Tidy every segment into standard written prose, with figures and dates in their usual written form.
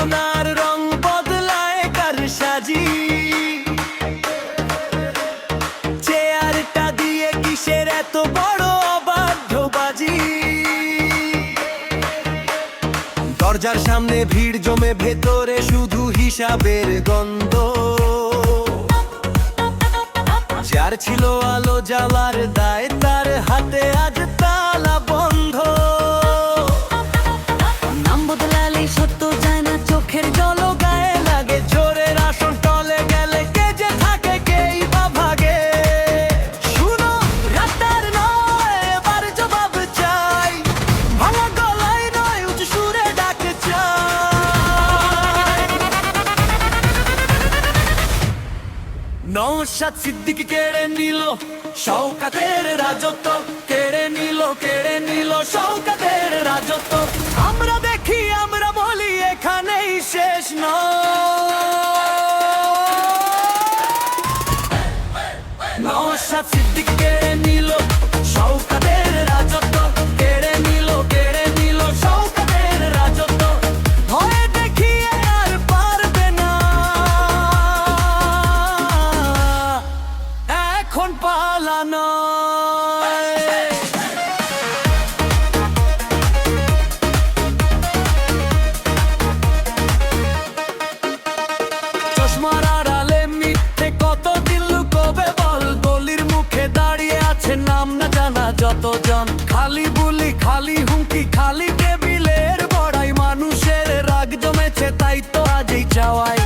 সোনার রং বদলায় কার সাজি, চেয়ারটা দিয়ে কিসের এত বড় অবাধ্যবাজি। দরজার সামনে ভিড় জমে, ভেতরে শুধু হিসাবের গন্ধ। যার ছিল আলো জ্বালার দায়, তার হাতে আজ তালা বন্ধ। নাম বদলালে সত্য যায় না, চোখের জল গায়ে লাগে। চোরের আসন টলে গেলে কে যে থাকে, কেই বা ভাগে। শুনো, রাতার নয়, এবার জবাব চাই। ভাঙা গলায় নয়, উঁচু সুরে ডাকে চাই। নওশাদ সিদ্দিকী কেড়ে নিল শওকতের রাজত্ব, কেড়ে নিল শওকতের রাজত্ব। আমরা দেখি, আমরা বলি, এখানেই শেষ নয়। নওশাদ সিদ্দিকী কেড়ে নিল শওকতের রাজত্ব, কেড়ে নিল শওকতের রাজত্ব। ভয়ে দেখিয়ে আর পারবে না, এখন পালানো। চশমার আড়ালে মিথ্যে কতদিন লুকোবে বল, গলির মুখে দাঁড়িয়ে আছে নাম না জানা যতজন। খালি বুলি, খালি হুমকি, খালি টেবিলের বড়াই। মানুষের রাগ জমেছে, তাই তো আজই চাওয়াই।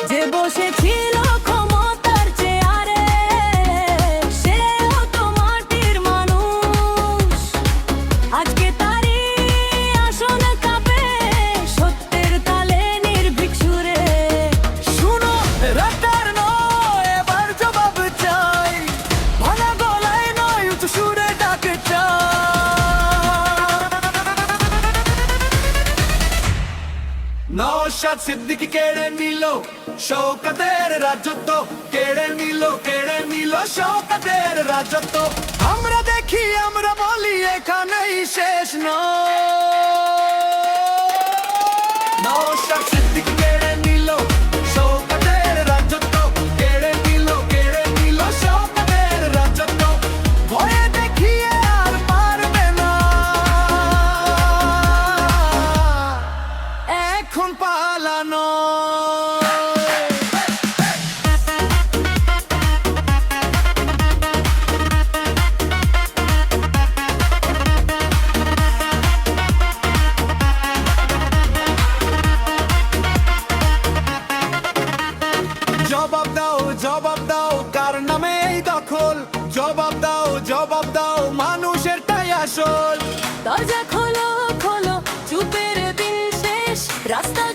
যে বসেছিল ক্ষমতার চেয়ারে, সেও তো মাটির মানুষ। আজকে তারই আসন কাঁপে, সত্যের তালে নির্ভীক সুরে। শুনো, রাতার নয়, এবার জবাব চাই। ভাঙা গলায় নয়, উঁচু সুরে ডাকে চাই। নওশাদ সিদ্দিকী কেড়ে নিল শওকতের রাজত্ব, কেড়ে নিল শওকতের রাজত্ব। আমরা দেখি, আমরা বলি, এখানেই শেষ নয়। নওশাদ সিদ্দিকী কেড়ে নিল শওকতের রাজত্ব, কেড়ে নিল শওকতের রাজত্ব। ভয়ে দেখিয়ে আর পারবে না, এখন পালানো। জবাব দাও, কার নামে এই দখল? জবাব দাও, মানুষের তাই আসল। দরজা খোলো, চুপের দিন শেষ, রাস্তা